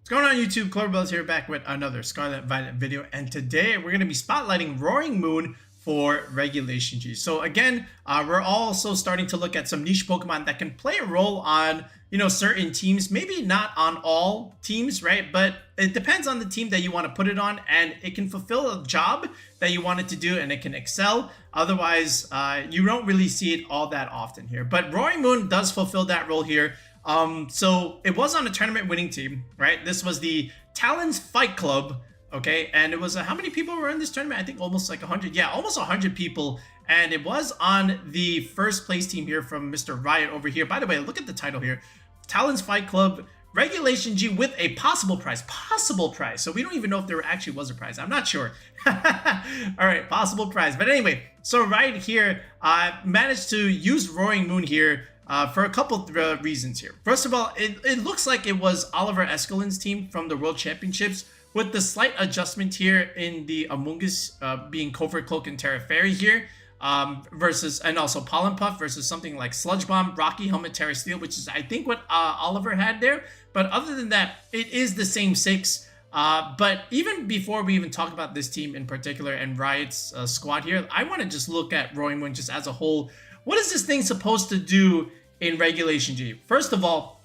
What's going on YouTube? Cloverbells here back with another Scarlet Violet video, and today we're going to be spotlighting Roaring Moon for regulationG. So again, we're also starting to look at some niche Pokemon that can play a role on, certain teams, maybe not on all teams, right? But it depends on the team that you want to put it on, and it can fulfill a job that you want it to do, and it can excel. Otherwise, you don't really see it all that often here. But Roaring Moon does fulfill that role here. So it was on a tournament winning team, right? This was the Talons Fight Club, okay? And it was, how many people were in this tournament? I think almost like 100. Yeah, almost 100 people. And it was on the first place team here from Mr. Riot over here. By the way, look at the title here. Talons Fight Club, regulationG with a possible prize. Possible prize. So we don't even know if there actually was a prize. I'm not sure. All right, possible prize. But anyway, so right here, I managed to use Roaring Moon here for a couple reasons here. First of all, it looks like it was Oliver Escalin's team from the World Championships, with the slight adjustment here in the Amoongus being Covert Cloak and Terra Fairy here, versus, and also Pollen Puff versus something like Sludge Bomb, Rocky Helmet, Terra Steel, which is I think what Oliver had there. But other than that, it is the same six. But even before we even talk about this team in particular and Riot's squad here, I want to just look at Roaring Moon just as a whole. What is this thing supposed to do in regulationG? First of all,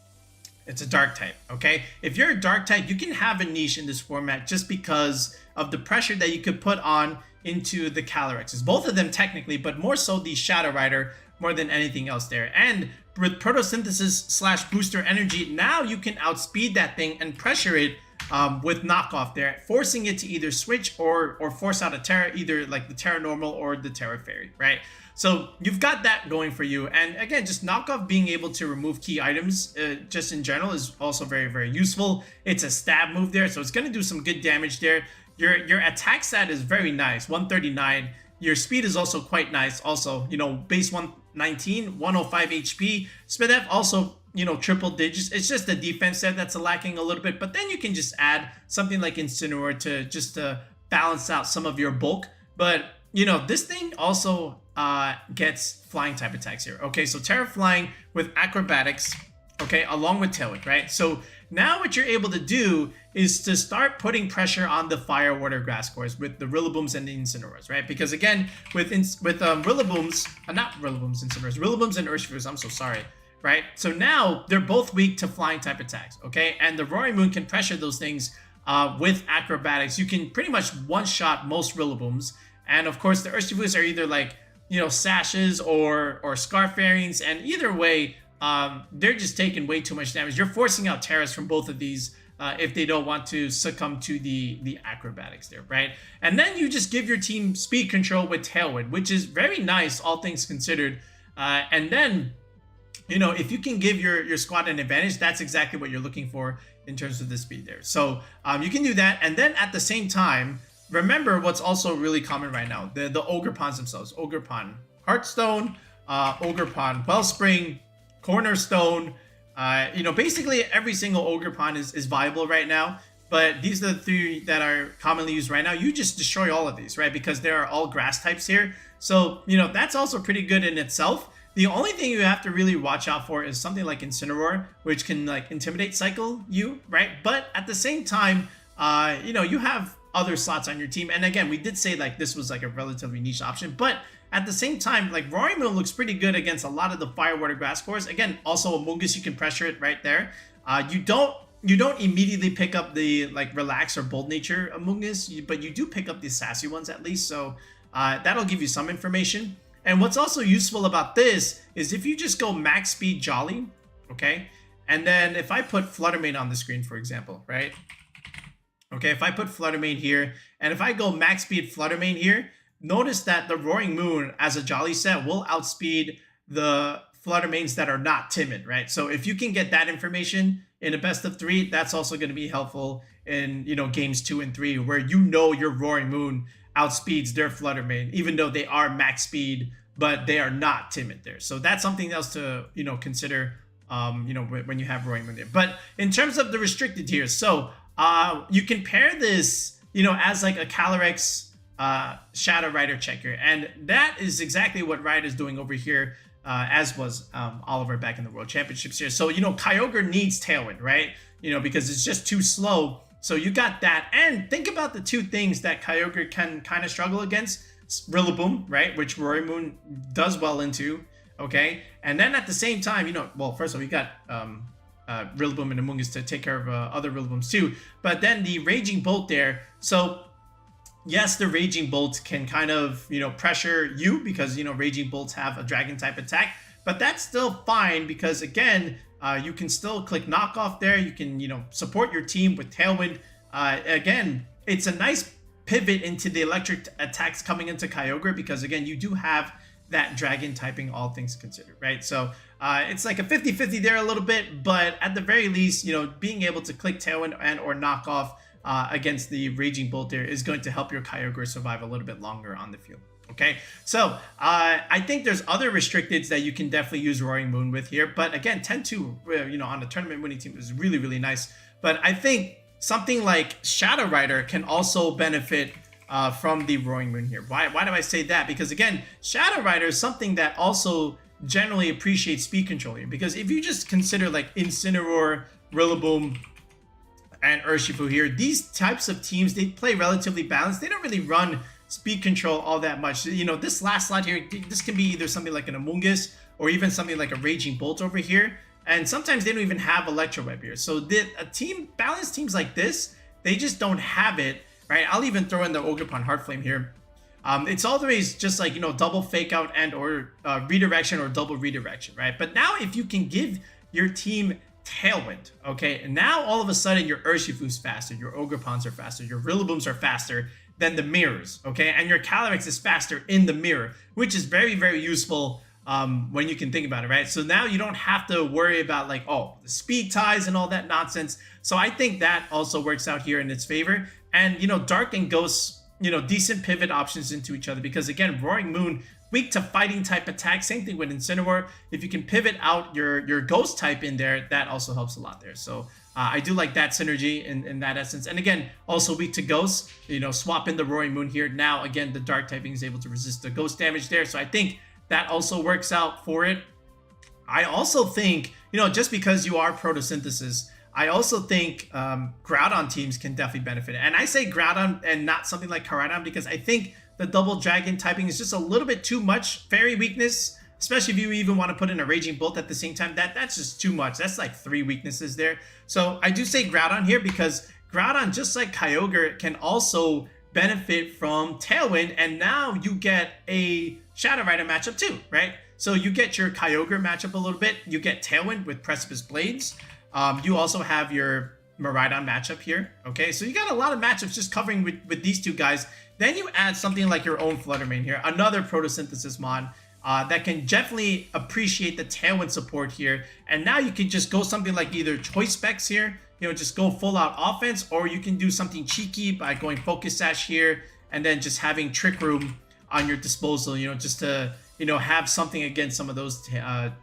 it's a dark type, okay? If you're a dark type, you can have a niche in this format just because of the pressure that you could put on into the Calyrex. Both of them technically, but more so the Shadow Rider more than anything else there. And with Protosynthesis / Booster Energy, now you can outspeed that thing and pressure it with knockoff there, forcing it to either switch or force out a Terra, either like the Terra Normal or the Terra Fairy, right? So you've got that going for you. And again, just knockoff being able to remove key items just in general is also very, very useful. It's a stab move there, so it's going to do some good damage there. Your attack stat is very nice, 139. Your speed is also quite nice. Also, base 119, 105 HP. SpDef also, triple digits. It's just the defense there that's lacking a little bit. But then you can just add something like Incineroar to just balance out some of your bulk. But, this thing also gets flying type attacks here. Okay, so Terra Flying with Acrobatics, okay, along with Tailwind, right? So now what you're able to do is to start putting pressure on the Fire, Water, Grass cores with the Rillabooms and the Incineroars, right? Because again, with Rillabooms, not Rillabooms, Incineroars, Rillabooms and Urshifu's, I'm so sorry, right? So now they're both weak to flying type attacks, okay? And the Roaring Moon can pressure those things with Acrobatics. You can pretty much one-shot most Rillabooms. And of course, the Urshifu's are either like, Sashes or Scarfarians, and either way, they're just taking way too much damage. You're forcing out Terras from both of these if they don't want to succumb to the Acrobatics there, right? And then you just give your team speed control with Tailwind, which is very nice, all things considered. And then, if you can give your squad an advantage, that's exactly what you're looking for in terms of the speed there. So you can do that, and then at the same time, remember what's also really common right now, the Ogerpons themselves. Ogerpon Heartstone, Ogerpon Wellspring, Cornerstone. Basically every single Ogerpon is viable right now, but these are the three that are commonly used right now. You just destroy all of these, right? Because there are all grass types here. So, that's also pretty good in itself. The only thing you have to really watch out for is something like Incineroar, which can like Intimidate cycle you, right? But at the same time, you have other slots on your team. And again, we did say like this was like a relatively niche option, but at the same time, like Roaring Moon looks pretty good against a lot of the Fire, Water, Grass cores. Again, also Amoongus, you can pressure it right there. You don't immediately pick up the like Relax or Bold Nature Amoongus, but you do pick up the sassy ones at least. So that'll give you some information. And what's also useful about this is if you just go max speed Jolly, okay? And then if I put Fluttermane on the screen, for example, right? Okay, if I put Fluttermane here, and if I go max speed Fluttermane here, notice that the Roaring Moon as a Jolly set will outspeed the Fluttermanes that are not timid, right? So if you can get that information in a best of 3, that's also going to be helpful in, games 2 and 3, where your Roaring Moon outspeeds their Fluttermane, even though they are max speed, but they are not timid there. So that's something else to, consider, when you have Roaring Moon there. But in terms of the restricted tiers, so you can pair this, as like a Calyrex Shadow Rider checker, and that is exactly what Riot is doing over here, as was Oliver back in the World Championships here. So Kyogre needs Tailwind, right? you know, because it's just too slow. So you got that. And think about the two things that Kyogre can kind of struggle against. Rillaboom, right? Which Roaring Moon does well into, okay? And then at the same time, you know, well, first of all, we got Rillaboom and Amoongus to take care of other Rillabooms too. But then the Raging Bolt there. So yes, the Raging Bolt can kind of, you know, pressure you because, you know, Raging Bolts have a Dragon type attack. But that's still fine because, again, you can still click knockoff there. You can, you know, support your team with Tailwind. Again, it's a nice pivot into the electric attacks coming into Kyogre because, again, you do have that Dragon typing, all things considered, right? So it's like a 50-50 there a little bit, but at the very least, you know, being able to click Tailwind and or knockoff against the Raging Bolt there is going to help your Kyogre survive a little bit longer on the field. Okay, so I think there's other restricteds that you can definitely use Roaring Moon with here. But again, 10-2, you know, on a tournament winning team is really, really nice. But I think something like Shadow Rider can also benefit from the Roaring Moon here. Why do I say that? Because again, Shadow Rider is something that also generally appreciates speed control here. Because if you just consider like Incineroar, Rillaboom, and Urshifu here, these types of teams, they play relatively balanced. They don't really run speed control all that much. You know, this last slot here, this can be either something like an Amoongus or even something like a Raging Bolt over here. And sometimes they don't even have Electro Web here. So balanced teams like this, they just don't have it, right? I'll even throw in the Ogerpon Heartflame here. It's always just like, you know, double fake out and or redirection or double redirection, right? But now if you can give your team Tailwind, okay, and now all of a sudden your Urshifu's faster, your Ogerpons are faster, your Rillabooms are faster than the mirrors, okay, and your Calyrex is faster in the mirror, which is very, very useful when you can think about it, right? So now you don't have to worry about like, oh, the speed ties and all that nonsense. So I think that also works out here in its favor. And, you know, Dark and Ghost, you know, decent pivot options into each other because, again, Roaring Moon, weak to fighting type attack. Same thing with Incineroar. If you can pivot out your Ghost type in there, that also helps a lot there. So I do like that synergy in that essence. And again, also weak to Ghost, you know, swap in the Roaring Moon here. Now, again, the Dark typing is able to resist the Ghost damage there. So I think that also works out for it. I also think, you know, just because you are Photosynthesis, I also think Groudon teams can definitely benefit. And I say Groudon and not something like Caridon because I think the double Dragon typing is just a little bit too much fairy weakness, especially if you even want to put in a Raging Bolt at the same time. That's just too much. That's like 3 weaknesses there. So I do say Groudon here because Groudon, just like Kyogre, can also benefit from Tailwind, and now you get a Shadow Rider matchup too, right? So you get your Kyogre matchup a little bit. You get Tailwind with Precipice Blades. You also have your Miraidon matchup here, okay? So you got a lot of matchups just covering with these two guys. Then you add something like your own Fluttermane here, another Photosynthesis mod that can definitely appreciate the Tailwind support here. And now you can just go something like either Choice Specs here, you know, just go full out offense, or you can do something cheeky by going Focus Sash here and then just having Trick Room on your disposal, you know, just to, you know, have something against some of those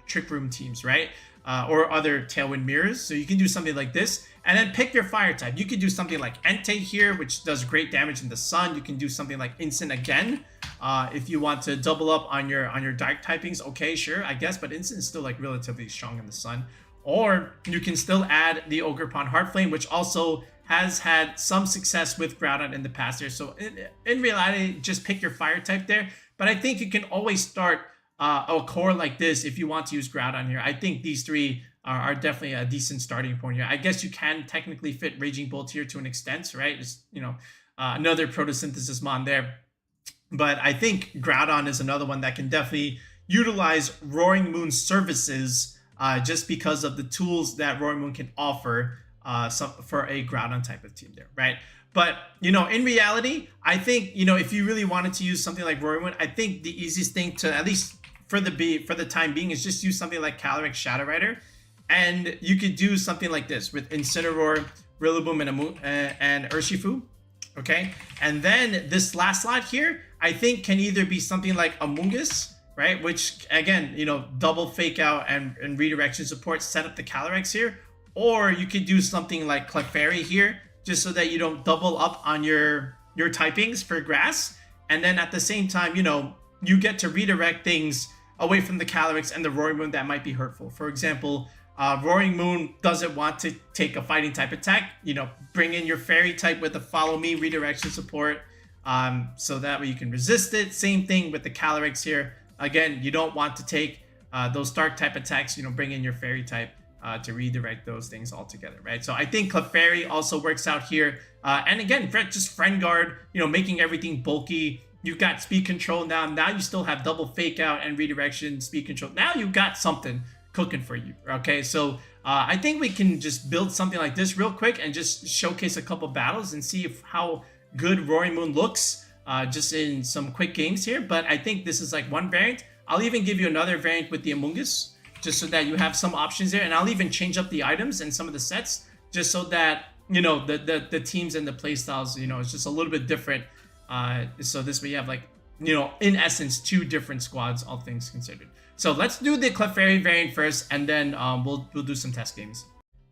Trick Room teams, right? Or other Tailwind mirrors. So you can do something like this and then pick your fire type. You could do something like Entei here, which does great damage in the sun. You can do something like Instant again. If you want to double up on your dark typings, okay, sure, I guess, but Instant is still like relatively strong in the sun. Or you can still add the Ogerpon Heartflame, which also has had some success with Groudon in the past there. So in reality, just pick your fire type there. But I think you can always start a core like this if you want to use Groudon here. I think these three are definitely a decent starting point here. I guess you can technically fit Raging Bolt here to an extent, right? Just, you know, another Photosynthesis mon there. But I think Groudon is another one that can definitely utilize Roaring Moon's services just because of the tools that Roaring Moon can offer for a Groudon type of team there, right? But, you know, in reality, I think, you know, if you really wanted to use something like Roaring Moon, I think the easiest thing to, at least for the time being, is just use something like Calyrex-Shadow Rider. And you could do something like this with Incineroar, Rillaboom, and Urshifu, okay? And then this last slot here, I think can either be something like Amoongus, right? Which, again, you know, double fake out and redirection support, set up the Calyrex here. Or you could do something like Clefairy here, just so that you don't double up on your typings for grass. And then at the same time, you know, you get to redirect things away from the Calyrex and the Roaring Moon that might be hurtful. For example, Roaring Moon doesn't want to take a fighting type attack. You know, bring in your fairy type with the follow me redirection support, so that way you can resist it. Same thing with the Calyrex here. Again, you don't want to take those dark type attacks. You know, bring in your fairy type to redirect those things all together, right? So I think Clefairy also works out here. And again, just Friend Guard, you know, making everything bulky. You've got speed control now. Now you still have double fake out and redirection speed control. Now you've got something cooking for you. Okay, so I think we can just build something like this real quick and just showcase a couple battles and see how good Roaring Moon looks just in some quick games here. But I think this is like one variant. I'll even give you another variant with the Amoongus, just so that you have some options there. And I'll even change up the items and some of the sets, just so that, you know, the teams and the playstyles, you know, it's just a little bit different. So this way you have, like, you know, in essence, 2 different squads, all things considered. So let's do the Clefairy variant first, and then we'll do some test games.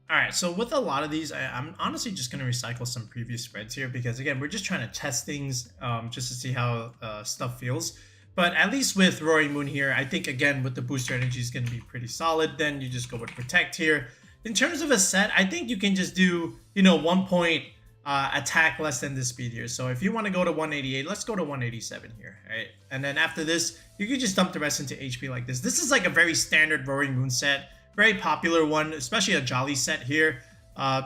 All right, so with a lot of these, I'm honestly just going to recycle some previous spreads here, because again, we're just trying to test things just to see how stuff feels. But at least with Roaring Moon here, I think, again, with the booster energy is going to be pretty solid. Then you just go with Protect here. In terms of a set, I think you can just do, you know, 1 point attack less than the speed here. So if you want to go to 188, let's go to 187 here, right? And then after this, you can just dump the rest into HP like this. This is like a very standard Roaring Moon set, very popular one, especially a Jolly set here.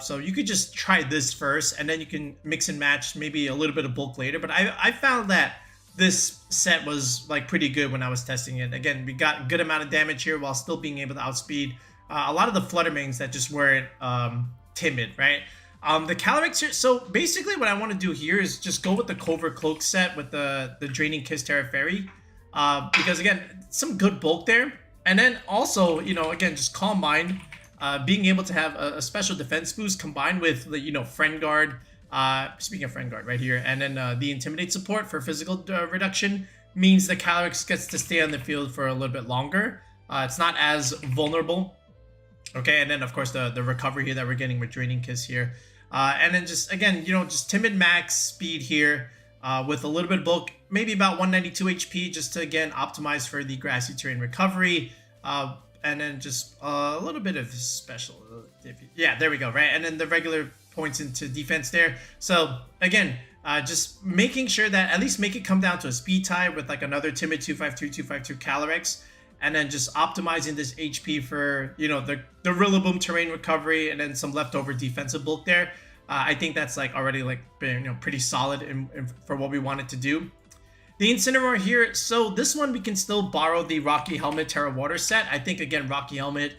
So you could just try this first, and then you can mix and match maybe a little bit of bulk later. But I found that this set was like pretty good when I was testing it. Again, we got a good amount of damage here while still being able to outspeed a lot of the Fluttermings that just weren't timid, right? The Calyrex here, so basically what I want to do here is just go with the Covert Cloak set with the Draining Kiss Terra Fairy, because again, some good bulk there. And then also, you know, again, just Calm Mind, being able to have a special defense boost combined with the, you know, Friend Guard, speaking of Friend Guard right here, and then the Intimidate support for physical reduction means the Calyrex gets to stay on the field for a little bit longer. It's not as vulnerable. Okay, and then of course the recovery here that we're getting with Draining Kiss here. And then just, again, you know, just Timid Max speed here with a little bit of bulk, maybe about 192 HP, just to, again, optimize for the Grassy Terrain recovery. And then just a little bit of special. Yeah, there we go, right? And then the regular points into defense there. So, again, just making sure that at least make it come down to a speed tie with like another Timid 252, 252 Calyrex. And then just optimizing this HP for, you know, the Rillaboom terrain recovery and then some leftover defensive bulk there. I think that's like already like, you know, pretty solid for what we wanted to do. The Incineroar here, so this one we can still borrow the Rocky Helmet Terra Water set. I think, again, Rocky Helmet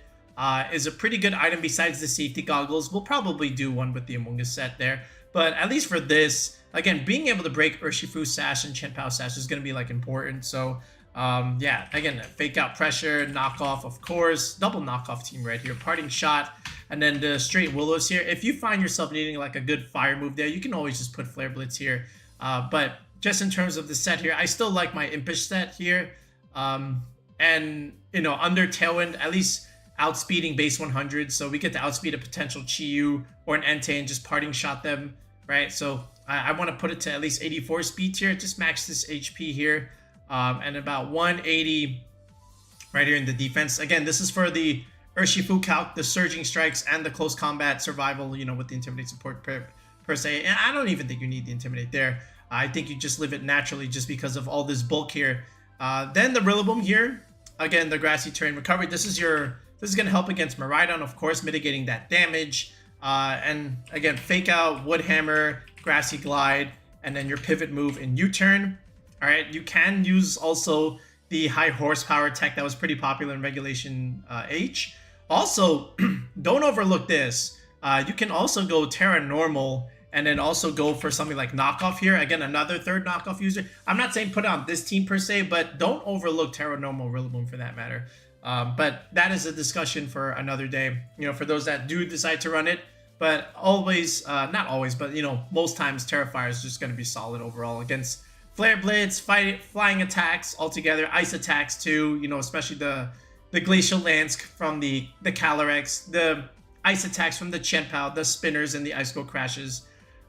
is a pretty good item besides the safety goggles. We'll probably do one with the Amoongus set there. But at least for this, again, being able to break Urshifu Sash and Chenpao Sash is going to be like important. So yeah, again, fake out pressure, knockoff, of course, double knockoff team right here, parting shot, and then the straight Willows here. If you find yourself needing like a good fire move there, you can always just put Flare Blitz here. But just in terms of the set here, I still like my Impish set here. And, you know, under Tailwind, at least outspeeding base 100, so we get to outspeed a potential Chi-Yu or an Entei and just parting shot them, right? So I want to put it to at least 84 speed here, just max this HP here. And about 180 right here in the defense. Again, this is for the Urshifu calc, the surging strikes, and the close combat survival, you know, with the Intimidate support per se. And I don't even think you need the Intimidate there. I think you just live it naturally just because of all this bulk here. Then the Rillaboom here. Again, the Grassy Terrain recovery. This is going to help against Miraidon, of course, mitigating that damage. And again, fake out, Wood Hammer, Grassy Glide, and then your pivot move in U-turn. All right, you can use also the high horsepower tech that was pretty popular in Regulation H. Also, don't overlook this. You can also go Terra Normal and then also go for something like Knockoff here. Again, another third Knockoff user. I'm not saying put it on this team per se, but don't overlook Terra Normal Rillaboom for that matter. But that is a discussion for another day, you know, for those that do decide to run it. But always, not always, but, you know, most times Terrifier is just going to be solid overall against Flare Blitz, flying attacks altogether, ice attacks too, you know, especially the Glacial Lance from the Calyrex, the ice attacks from the Chenpao, the spinners, and the Ice Go crashes.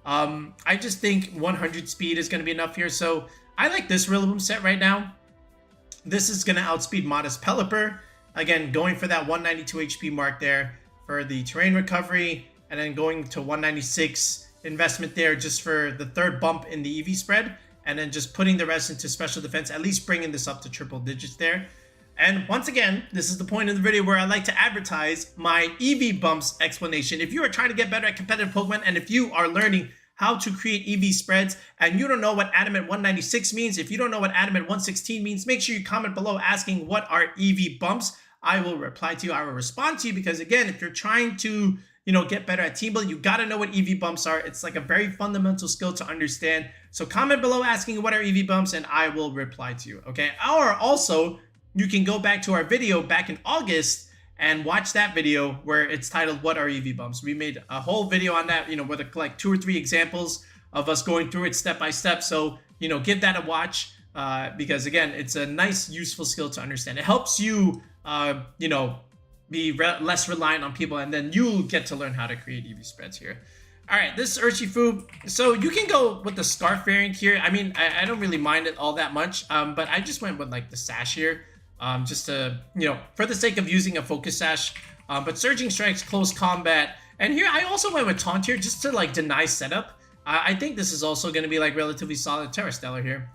I just think 100 speed is going to be enough here. So I like this Rillaboom set right now. This is going to outspeed Modest Pelipper. again, going for that 192 HP mark there for the terrain recovery, and then going to 196 investment there just for the third bump in the EV spread, and then just putting the rest into special defense, at least bringing this up to triple digits there. And once again, this is the point of the video where I like to advertise my EV bumps explanation. If you are trying to get better at competitive Pokemon, and if you are learning how to create EV spreads and you don't know what Adamant 196 means, if you don't know what Adamant 116 means, make sure you comment below asking what are EV bumps. I will reply to you. I will respond to you, because again, if you're trying to get better at team building, you got to know what EV bumps are. It's like a very fundamental skill to understand. So comment below asking what are EV bumps, and I will reply to you. Okay. Or also, you can go back to our video back in August and watch that video where it's titled "What are EV bumps?" We made a whole video on that, with like 2 or 3 examples of us going through it step by step. So, give that a watch, because again, it's a nice, useful skill to understand. It helps you, be less reliant on people, and then you'll get to learn how to create EV spreads here. All right, this Urshifu. So you can go with the Scarf variant here. I mean, I don't really mind it all that much, but I just went with like the Sash here, just to, for the sake of using a Focus Sash. But Surging Strikes, Close Combat, and here I also went with Taunt here just to like deny setup. I think this is also going to be like relatively solid Terra Stellar here.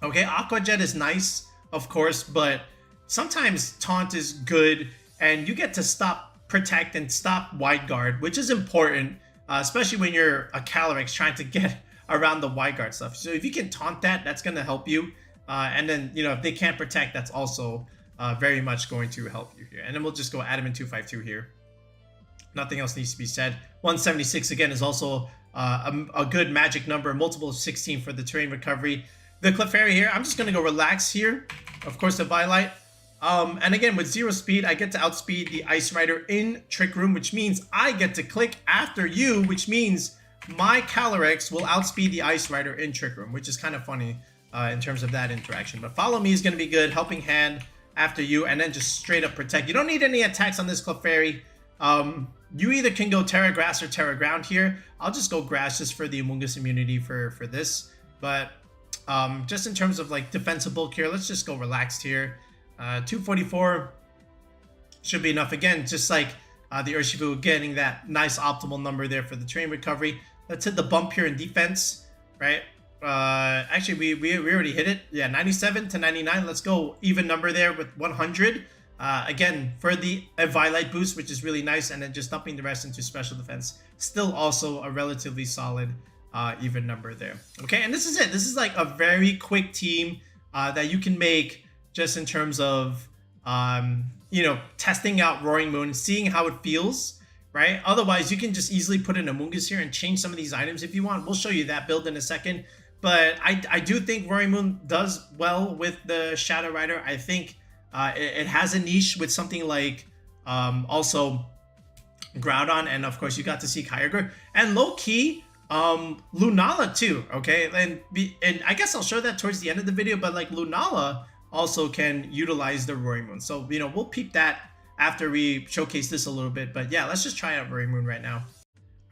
Okay, Aqua Jet is nice, of course, but sometimes Taunt is good, and you get to stop Protect and stop Wide Guard, which is important, especially when you're a Calyrex trying to get around the Wide Guard stuff. So if you can Taunt that, that's going to help you. And then, if they can't Protect, that's also very much going to help you here. And then we'll just go Adamant 252 here. Nothing else needs to be said. 176 again is also a good magic number, multiple of 16 for the terrain recovery. The Clefairy here, I'm just going to go Relax here. Of course, the Violet. And again, with 0 speed, I get to outspeed the Ice Rider in Trick Room, which means I get to click after you, which means my Calyrex will outspeed the Ice Rider in Trick Room, which is kind of funny in terms of that interaction. But Follow Me is going to be good, Helping Hand after you, and then just straight up Protect. You don't need any attacks on this Clefairy. You either can go Terra Grass or Terra Ground here. I'll just go Grass just for the Amoongus immunity for this. But just in terms of like defensive bulk here, let's just go Relaxed here. 244 should be enough. Again, just like the Urshifu getting that nice optimal number there for the terrain recovery. Let's hit the bump here in defense, right? Actually, we already hit it. Yeah, 97 to 99. Let's go even number there with 100. Again, for the Violet boost, which is really nice, and then just dumping the rest into special defense. Still also a relatively solid even number there. Okay, and this is it. This is like a very quick team that you can make just in terms of, testing out Roaring Moon, seeing how it feels, right? Otherwise, you can just easily put in Amoongus here and change some of these items if you want. We'll show you that build in a second. But I do think Roaring Moon does well with the Shadow Rider. I think it has a niche with something like also Groudon, and of course you got to see Kyogre. And low-key, Lunala too, okay? And I guess I'll show that towards the end of the video, but like Lunala also can utilize the Roaring Moon. So, we'll peep that after we showcase this a little bit. But yeah, let's just try out Roaring Moon right now.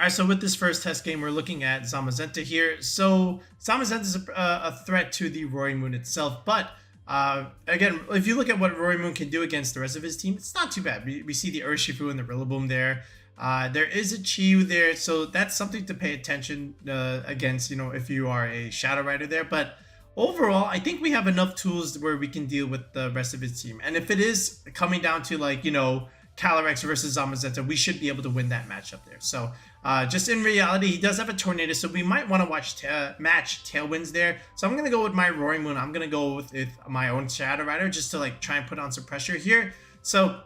All right, so with this first test game, we're looking at Zamazenta here. So Zamazenta is a threat to the Roaring Moon itself. But again, if you look at what Roaring Moon can do against the rest of his team, it's not too bad. We see the Urshifu and the Rillaboom there. There is a Chiyu there, so that's something to pay attention against, if you are a Shadow Rider there. But overall, I think we have enough tools where we can deal with the rest of his team. And if it is coming down to like, Calyrex versus Zamazenta, we should be able to win that matchup there. So just in reality, he does have a Tornado, so we might want to match Tailwinds there. So I'm going to go with my Roaring Moon. I'm going to go with my own Shadow Rider just to like try and put on some pressure here. So,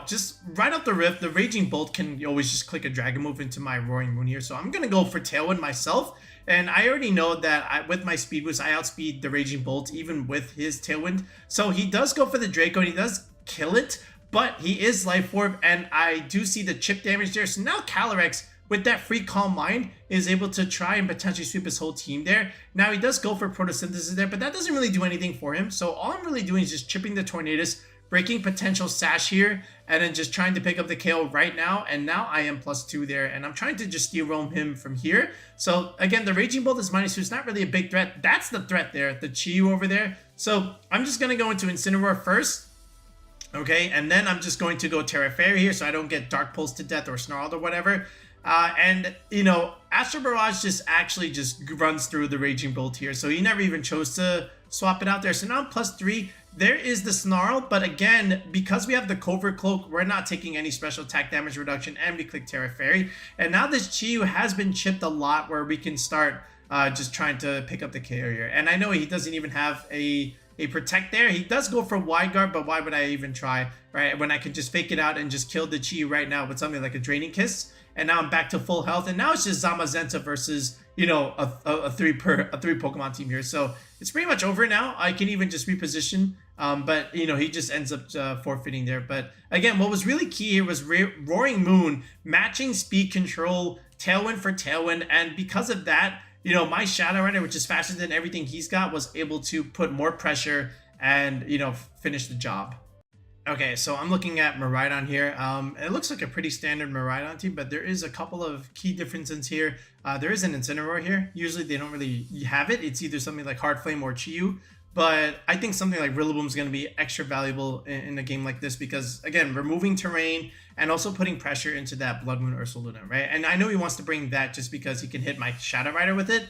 just right off the rip, the Raging Bolt can always just click a Dragon move into my Roaring Moon here. So I'm going to go for Tailwind myself. And I already know that with my Speed Boost, I outspeed the Raging Bolt even with his Tailwind. So he does go for the Draco and he does kill it, but he is Life Orb, and I do see the chip damage there. So now Calyrex, with that free Calm Mind, is able to try and potentially sweep his whole team there. Now he does go for Photosynthesis there, but that doesn't really do anything for him. So all I'm really doing is just chipping the Tornadus, breaking potential Sash here, and then just trying to pick up the KO right now. And now I am +2 there, and I'm trying to just steel roam him from here. So again, the Raging Bolt is -2. It's not really a big threat. That's the threat there, the Chiyu over there. So I'm just going to go into Incineroar first. Okay, and then I'm just going to go Terra Fairy here so I don't get Dark Pulse to death or Snarled or whatever. And, you know, Astro Barrage just actually just runs through the Raging Bolt here. So he never even chose to swap it out there. So now I'm +3. There is the Snarl, but again, because we have the Covert Cloak, we're not taking any special attack damage reduction, and we click Terra Fairy. And now this Chiyu has been chipped a lot where we can start just trying to pick up the KO here. And I know he doesn't even have a Protect there. He does go for Wide Guard, but why would I even try, right? When I can just fake it out and just kill the Chi right now with something like a Draining Kiss. And now I'm back to full health. And now it's just Zamazenta versus, you know, a three Pokemon team here. So it's pretty much over now. I can even just reposition. But, you know, he just ends up forfeiting there. But again, what was really key here was Roaring Moon matching speed control, Tailwind for Tailwind. And because of that, you know, my Shadow Rider, which is faster than everything he's got, was able to put more pressure and, you know, finish the job. Okay, so I'm looking at Miraidon here. It looks like a pretty standard Miraidon team, but there is a couple of key differences here. There is an Incineroar here. Usually they don't really have it. It's either something like Hard Flame or Chiyu. But I think something like Rillaboom is going to be extra valuable in a game like this because, again, removing terrain and also putting pressure into that Blood Moon Ursaluna, right? And I know he wants to bring that just because he can hit my Shadow Rider with it.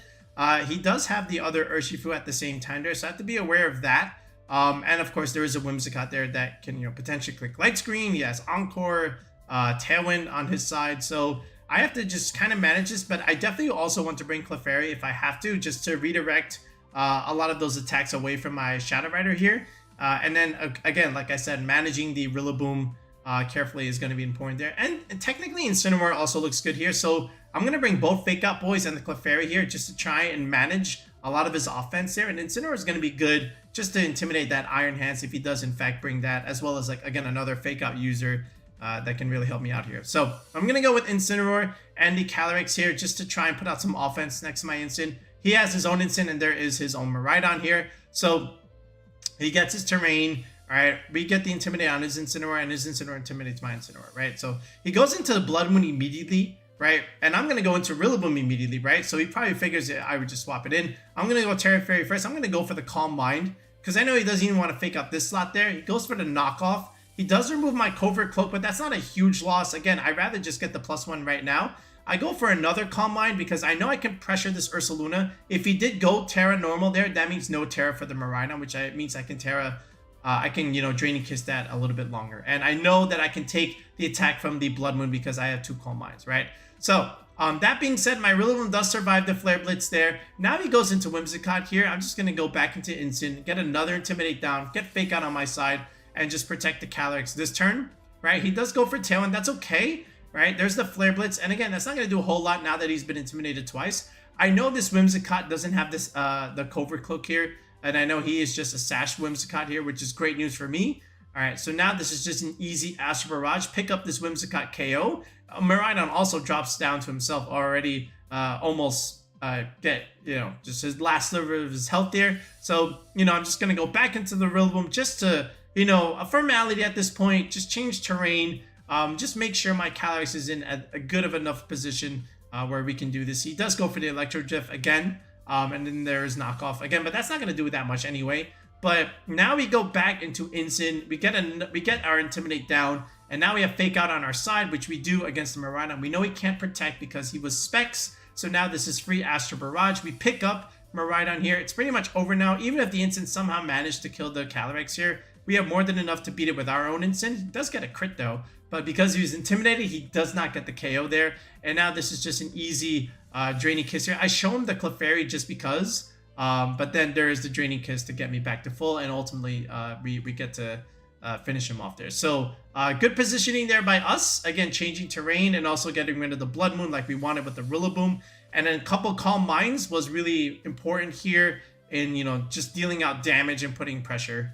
He does have the other Urshifu at the same time there, so I have to be aware of that. And of course, there is a Whimsicott there that can, you know, potentially click Light Screen. He has Encore, Tailwind on his side, so I have to just kind of manage this. But I definitely also want to bring Clefairy if I have to, just to redirect a lot of those attacks away from my Shadow Rider here. And then again, like I said, managing the Rillaboom carefully is going to be important there. And technically Incineroar also looks good here. So I'm going to bring both Fake Out Boys and the Clefairy here just to try and manage a lot of his offense there. And Incineroar is going to be good just to intimidate that Iron Hands if he does in fact bring that, as well as, like, again, another Fake Out user that can really help me out here. So I'm going to go with Incineroar and the Calyrex here just to try and put out some offense next to my Incin. He has his own Incin and there is his own Miraidon here. So he gets his terrain. All right, we get the Intimidate on his Incineroar, and his Incineroar intimidates my Incineroar, right? So he goes into the Blood Moon immediately, right? And I'm going to go into Rillaboom immediately, right? So he probably figures I would just swap it in. I'm going to go Terra Fairy first. I'm going to go for the Calm Mind because I know he doesn't even want to fake out this slot there. He goes for the knockoff. He does remove my Covert Cloak, but that's not a huge loss. Again, I'd rather just get the +1 right now. I go for another Calm Mind because I know I can pressure this Ursaluna. If he did go Terra normal there, that means no Terra for the Miraidon, which means I can Terra. I can, you know, Draining Kiss that a little bit longer. And I know that I can take the attack from the Blood Moon because I have 2 Calm Minds, right? So, that being said, my Rillaboom does survive the Flare Blitz there. Now he goes into Whimsicott here. I'm just going to go back into Incin, get another Intimidate down, get Fake Out on my side, and just protect the Calyrex this turn, right? He does go for Tailwind. That's okay, right? There's the Flare Blitz. And again, that's not going to do a whole lot now that he's been intimidated twice. I know this Whimsicott doesn't have this the Covert Cloak here. And I know he is just a Sash Whimsicott here, which is great news for me. All right, so now this is just an easy Astro Barrage. Pick up this Whimsicott KO. Miraidon also drops down to himself already, almost get, you know, just his last sliver of his health there. So, you know, I'm just going to go back into the Rillaboom just to, you know, a formality at this point. Just change terrain. Just make sure my Calyrex is in a good of enough position where we can do this. He does go for the Electro Drift again. And then there's Knockoff again, but that's not going to do that much anyway. But now we go back into Incin. We get our Intimidate down, and now we have Fake Out on our side, which we do against the Miraidon. We know he can't protect because he was Specs, so now this is free Astro Barrage. We pick up Miraidon here. It's pretty much over now. Even if the Incin somehow managed to kill the Calyrex here, we have more than enough to beat it with our own Incin. He does get a crit though, but because he was intimidated, he does not get the KO there. And now this is just an easy Draining Kiss here. I show him the Clefairy just because, but then there is the Draining Kiss to get me back to full, and ultimately we get to finish him off there. So good positioning there by us. Again, changing terrain and also getting rid of the Blood Moon like we wanted with the Rillaboom. And then a couple Calm Minds was really important here in, you know, just dealing out damage and putting pressure.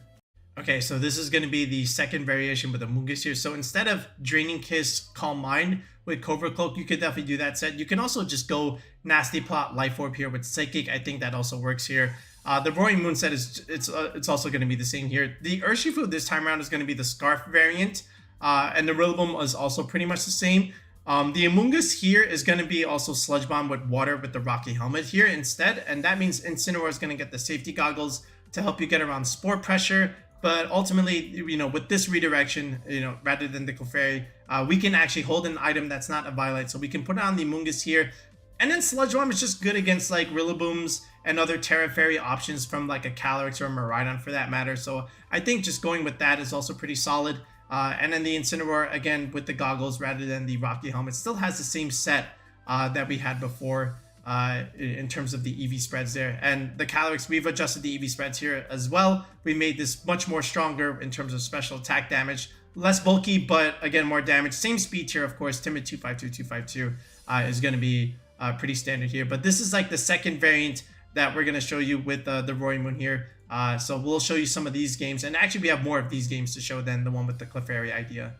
Okay, so this is going to be the second variation with Amoongus here. So instead of Draining Kiss, Calm Mind with Covert Cloak, you could definitely do that set. You can also just go Nasty Plot, Life Orb here with Psychic. I think that also works here. The Roaring Moon set is it's also going to be the same here. The Urshifu this time around is going to be the Scarf variant, and the Rillaboom is also pretty much the same. The Amoongus here is going to be also Sludge Bomb with Water with the Rocky Helmet here instead, and that means Incineroar is going to get the Safety Goggles to help you get around Spore Pressure. But ultimately, you know, with this redirection, you know, rather than the Clefairy, we can actually hold an item that's not a Violet. So we can put on the Amoongus here. And then Sludge Bomb is just good against like Rillabooms and other Terra Fairy options from like a Calyrex or a Miraidon for that matter. So I think just going with that is also pretty solid. And then the Incineroar, again, with the goggles rather than the Rocky Helmet, still has the same set that we had before in terms of the EV spreads there. And the Calyrex, we've adjusted the EV spreads here as well. We made this much more stronger in terms of special attack damage. Less bulky, but again, more damage. Same speed tier, of course. Timid 252, 252 is going to be pretty standard here. But this is like the second variant that we're going to show you with the Roaring Moon here. So we'll show you some of these games. And actually, we have more of these games to show than the one with the Clefairy idea.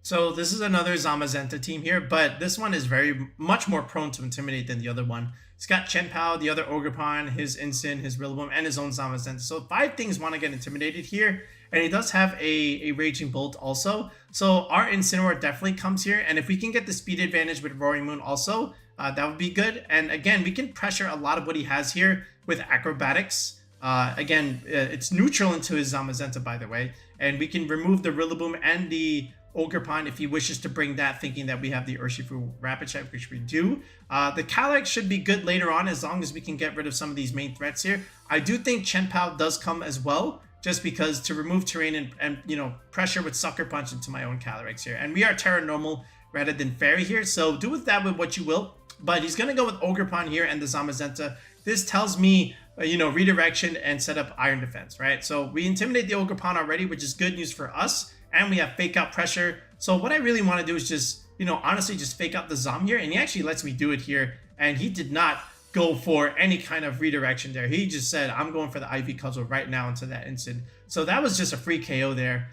So this is another Zamazenta team here, but this one is very much more prone to intimidate than the other one. He's got Chien-Pao, the other Ogerpon, his Incin, his Rillaboom, and his own Zamazenta. So 5 things want to get intimidated here. And he does have a Raging Bolt also. So our Incineroar definitely comes here. And if we can get the speed advantage with Roaring Moon also, that would be good. And again, we can pressure a lot of what he has here with Acrobatics. Again, it's neutral into his Zamazenta, by the way. And we can remove the Rillaboom and the Ogerpon if he wishes to bring that, thinking that we have the Urshifu Rapid Check, which we do. The Calyrex should be good later on as long as we can get rid of some of these main threats here. I do think Chien-Pao does come as well, just because to remove terrain and you know, pressure with Sucker Punch into my own Calyrex here. And we are Terra Normal rather than Fairy here, so do with that with what you will. But he's going to go with Ogerpon here and the Zamazenta. This tells me, you know, redirection and set up Iron Defense, right? So we intimidate the Ogerpon already, which is good news for us. And we have Fake Out Pressure. So what I really want to do is just, you know, honestly just fake out the Zom here. And he actually lets me do it here. And he did not go for any kind of redirection there. He just said, I'm going for the Ivy Cudgel right now into that instant. So that was just a free KO there.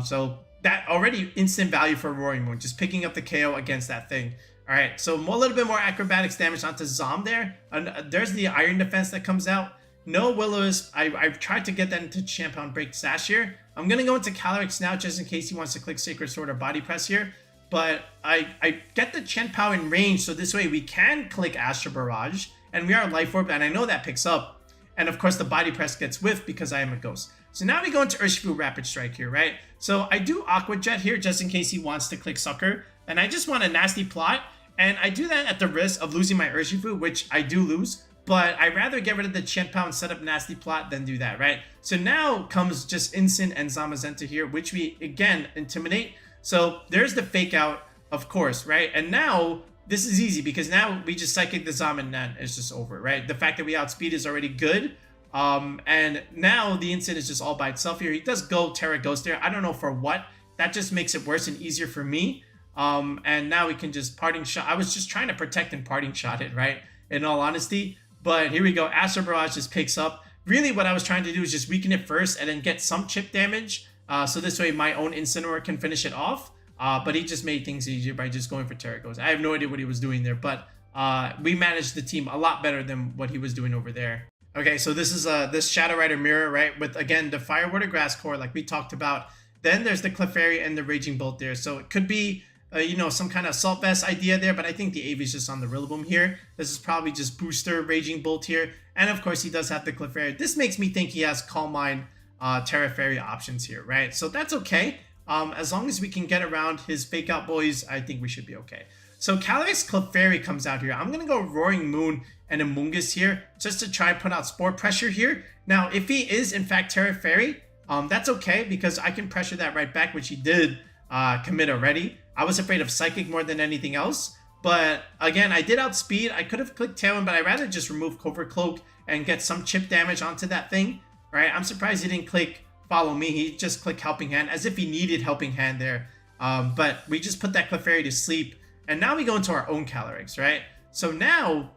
So that already instant value for Roaring Moon, just picking up the KO against that thing. All right, so a little bit more acrobatics damage onto Zom there. And there's the Iron Defense that comes out. No Will-O-Wisp. I've tried to get that into Chien-Pao and break Sash here. I'm going to go into Calyrex now just in case he wants to click Sacred Sword or Body Press here. But I get the Chien-Pao in range, so this way we can click Astral Barrage. And we are Life Orb, and I know that picks up. And of course the Body Press gets whiffed because I am a Ghost. So now we go into Urshifu Rapid Strike here, right? So I do Aqua Jet here just in case he wants to click Sucker. And I just want a nasty plot. And I do that at the risk of losing my Urshifu, which I do lose. But I'd rather get rid of the Chien-Pao and set up Nasty Plot than do that, right? So now comes just Incin and Zamazenta here, which we, again, intimidate. So there's the Fake Out, of course, right? And now this is easy because now we just Psychic the Zom and then it's just over, right? The fact that we outspeed is already good. And now the Incin is just all by itself here. He does go Terra Ghost there. I don't know for what. That just makes it worse and easier for me. And now we can just Parting Shot. I was just trying to protect and Parting Shot it, right? In all honesty. But here we go. Astral Barrage just picks up. Really what I was trying to do is just weaken it first and then get some chip damage. So this way my own Incineroar can finish it off. But he just made things easier by just going for Terra Ghost. I have no idea what he was doing there. But we managed the team a lot better than what he was doing over there. Okay, so this is this Shadow Rider mirror, right? With, again, the Fire, Water, Grass core like we talked about. Then there's the Clefairy and the Raging Bolt there. So it could be... you know, some kind of Assault Vest idea there, but I think the AV is just on the Rillaboom here. This is probably just Booster Raging Bolt here. And of course, he does have the Clefairy. This makes me think he has Calm Mind, Terra Fairy options here, right? So that's okay. As long as we can get around his Fake Out boys, I think we should be okay. So Calyrex Clefairy comes out here. I'm going to go Roaring Moon and Amoongus here just to try and put out Spore Pressure here. Now, if he is, in fact, Terra Fairy, that's okay because I can pressure that right back, which he did commit already. I was afraid of Psychic more than anything else. But again, I did outspeed. I could have clicked Tailwind, but I'd rather just remove Covert Cloak and get some chip damage onto that thing. Right? I'm surprised he didn't click Follow Me. He just clicked Helping Hand as if he needed Helping Hand there. But we just put that Clefairy to sleep. And now we go into our own Calyrex, right? So now,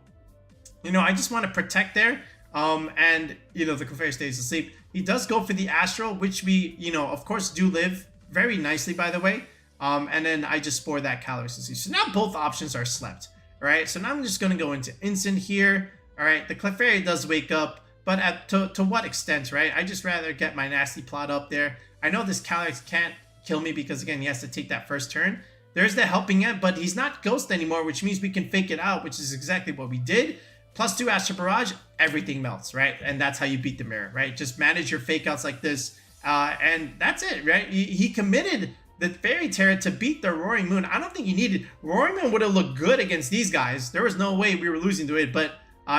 you know, I just want to protect there. And, you know, the Clefairy stays asleep. He does go for the Astral, which we, you know, of course do live very nicely, by the way. And then I just Spore that Calyrex to sleep. So now both options are slept, right? So now I'm just going to go into Instant here. All right, the Clefairy does wake up, but to what extent, right? I just rather get my Nasty Plot up there. I know this Calyrex can't kill me because, again, he has to take that first turn. There's the Helping Hand, but he's not Ghost anymore, which means we can fake it out, which is exactly what we did. +2 Astral Barrage, everything melts, right? And that's how you beat the mirror, right? Just manage your fake outs like this, And that's it, right? He committed the Fairy Terra to beat the Roaring Moon. I don't think he needed. Roaring Moon would have looked good against these guys. There was no way we were losing to it, but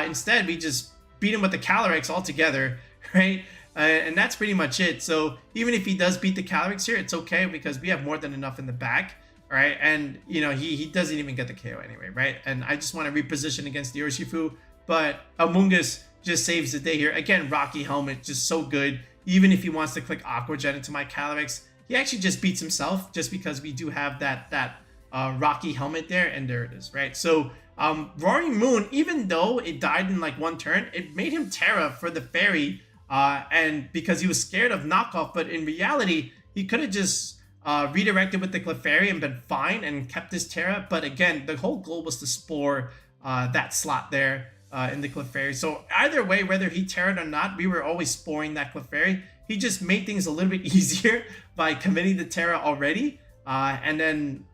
instead we just beat him with the Calyrex altogether, right? And that's pretty much it. So even if he does beat the Calyrex here, it's okay because we have more than enough in the back, right? And you know, he doesn't even get the KO anyway, right? And I just want to reposition against the Urshifu, but Amoongus just saves the day here. Again, Rocky Helmet, just so good. Even if he wants to click Aqua Jet into my Calyrex, he actually just beats himself just because we do have that Rocky Helmet there, and there it is, right? So Roaring Moon, even though it died in like one turn, it made him Terra for the Fairy, and because he was scared of knockoff, but in reality, he could have just redirected with the Clefairy and been fine and kept his Terra. But again, the whole goal was to spore that slot there in the Clefairy. So either way, whether he Terra'd or not, we were always sporing that Clefairy. He just made things a little bit easier by committing the Terra already. And then,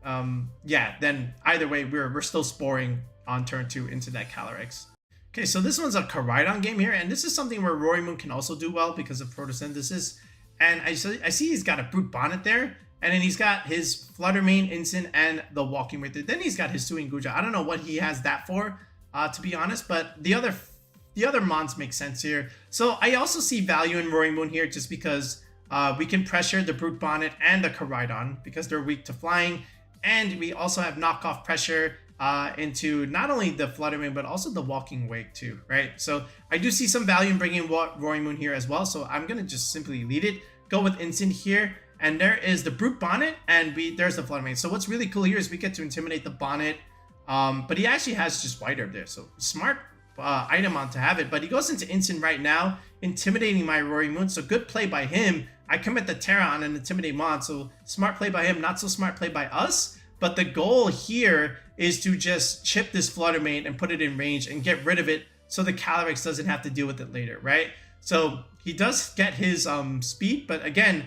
yeah, then either way, we're still sporing on turn 2 into that Calyrex. Okay, so this one's a Groudon game here, and this is something where Roaring Moon can also do well because of photosynthesis. And I see he's got a Brute Bonnet there, and then he's got his Flutter Mane, Instant, and the Walking Wither. Then he's got his Suing Guja. I don't know what he has that for, to be honest, but the other mons make sense here. So I also see value in Roaring Moon here just because we can pressure the Brute Bonnet and the Groudon because they're weak to flying, and we also have knockoff pressure into not only the Flutter Mane but also the Walking Wake too, right? So I do see some value in bringing Roaring Moon here as well. So I'm gonna just simply lead it, go with Instant here, and there is the Brute Bonnet, and there's the Flutter Mane. So what's really cool here is we get to intimidate the Bonnet, but he actually has just White Herb there, so smart item on to have it. But he goes into Instant right now, intimidating my Roaring Moon. So good play by him. I commit the Terra on an Intimidate Mon, so smart play by him, not so smart play by us. But the goal here is to just chip this Flutter Mane and put it in range and get rid of it so the Calyrex doesn't have to deal with it later, right? So he does get his speed, but again,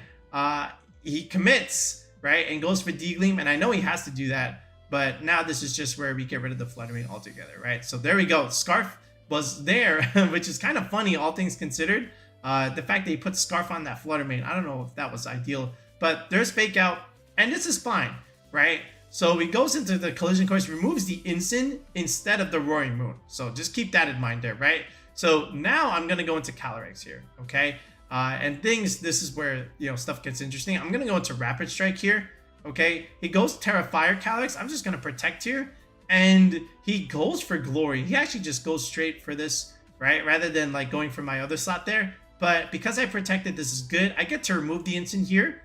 he commits, right, and goes for D-Gleam, and I know he has to do that, but now this is just where we get rid of the Flutter Mane altogether, right? So there we go. Scarf was there, which is kind of funny, all things considered. The fact that he put Scarf on that Flutter Mane, I don't know if that was ideal, but there's Fake Out, and this is fine, right? So he goes into the Collision Course, removes the Instant instead of the Roaring Moon. So just keep that in mind there, right? So now I'm going to go into Calyrex here, okay? And this is where, you know, stuff gets interesting. I'm going to go into Rapid Strike here, okay? He goes Terra Fire Calyrex. I'm just going to Protect here. And he goes for Glory. He actually just goes straight for this, right? Rather than like going for my other slot there. But because I protected, this is good. I get to remove the Instant here,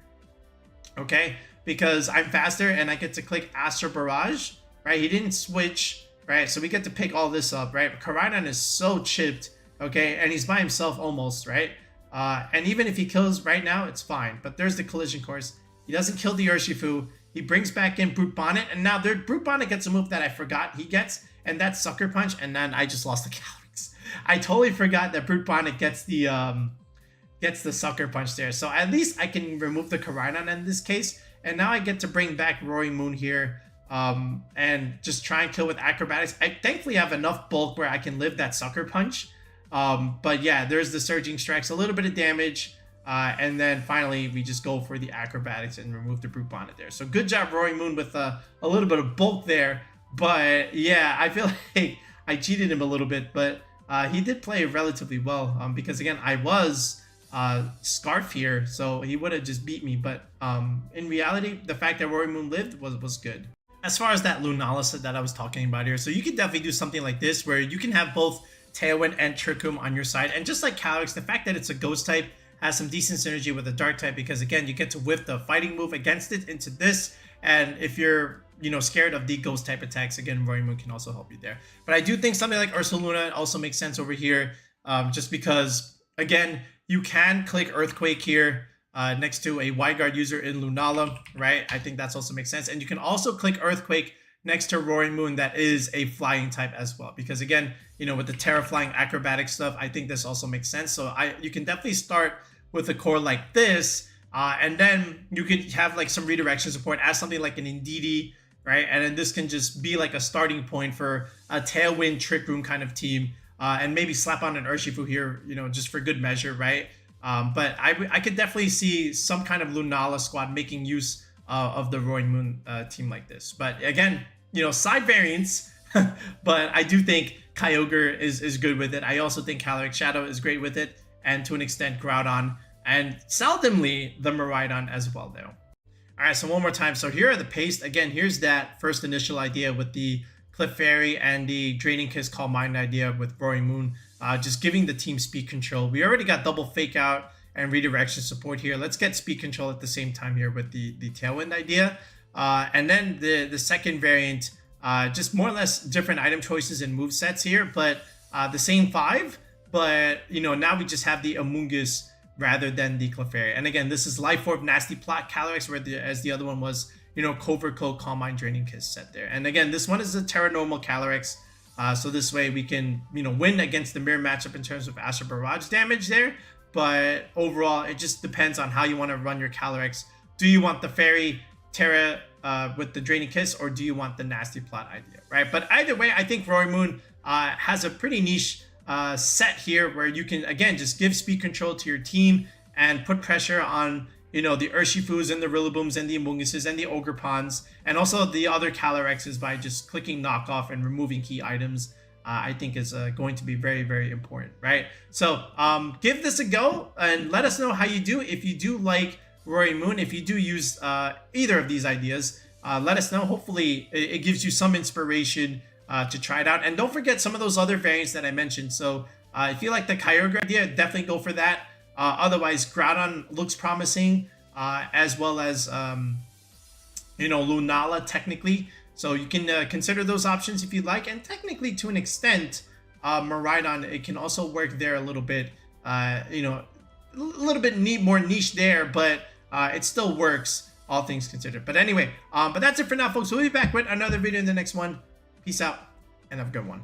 okay? Because I'm faster and I get to click Astro Barrage, right? He didn't switch, right? So we get to pick all this up, right? Groudon is so chipped, okay? And he's by himself almost, right? And even if he kills right now, it's fine. But there's the Collision Course. He doesn't kill the Urshifu. He brings back in Brute Bonnet. And now Brute Bonnet gets a move that I forgot he gets. And that's Sucker Punch. And then I just lost the Calyrex. I totally forgot that Brute Bonnet gets the Sucker Punch there. So at least I can remove the Groudon in this case. And now I get to bring back Roaring Moon here and just try and kill with Acrobatics. I thankfully have enough bulk where I can live that Sucker Punch. But yeah, there's the Surging Strikes, a little bit of damage. And then finally, we just go for the Acrobatics and remove the Brute Bonnet there. So good job, Roaring Moon, with a little bit of bulk there. But yeah, I feel like I cheated him a little bit. But he did play relatively well because, again, I was Scarf here, so he would have just beat me. But in reality, the fact that Roaring Moon lived was good. As far as that Lunala set that I was talking about here, so you could definitely do something like this where you can have both Tailwind and Trick Room on your side. And just like Calyrex, the fact that it's a Ghost type has some decent synergy with a Dark type because, again, you get to whip the fighting move against it into this. And if you're, you know, scared of the Ghost type attacks, again, Roaring Moon can also help you there. But I do think something like Ursaluna also makes sense over here just because, again, you can click Earthquake here next to a Wide Guard user in Lunala, right? I think that's also makes sense. And you can also click Earthquake next to Roaring Moon that is a flying type as well. Because again, you know, with the Terra Flying acrobatic stuff, I think this also makes sense. So you can definitely start with a core like this. And then you could have like some redirection support as something like an Indeedee, right? And then this can just be like a starting point for a Tailwind Trick Room kind of team. And maybe slap on an Urshifu here, you know, just for good measure, right? But I could definitely see some kind of Lunala squad making use of the Roaring Moon team like this. But again, side variants. But I do think Kyogre is good with it. I also think Calyrex-Shadow is great with it, and to an extent Groudon, and seldomly the Miraidon as well though. Alright, so one more time. So here are the paste. Again, here's that first initial idea with the Clefairy and the Draining Kiss Calm Mind idea with Roaring Moon. Just giving the team speed control. We already got double fake out and redirection support here. Let's get speed control at the same time here with the Tailwind idea. And then the second variant, just more or less different item choices and move sets here, but the same 5. But, now we just have the Amoongus rather than the Clefairy. And again, this is Life Orb, Nasty Plot, Calyrex, as the other one was, Covert Code, Calm Mind, Draining Kiss set there. And again, this one is a Terra Normal Calyrex. So this way we can, win against the mirror matchup in terms of Astral Barrage damage there. But overall, it just depends on how you want to run your Calyrex. Do you want the Fairy Terra with the Draining Kiss, or do you want the Nasty Plot idea, right? But either way, I think Roaring Moon has a pretty niche set here where you can, again, just give speed control to your team and put pressure on, the Urshifus and the Rillabooms and the Amoonguses and the Ogerpons, and also the other Calyrexes by just clicking knockoff and removing key items. I think is going to be very, very important, right? So give this a go and let us know how you do. If you do like Roaring Moon, if you do use either of these ideas, let us know. Hopefully it gives you some inspiration to try it out. And don't forget some of those other variants that I mentioned. So if you like the Kyogre idea, definitely go for that. Otherwise, Groudon looks promising, as well as, Lunala technically. So you can consider those options if you like. And technically, to an extent, Miraidon, it can also work there a little bit, a little bit more niche there, but it still works, all things considered. But anyway, but that's it for now, folks. We'll be back with another video in the next one. Peace out, and have a good one.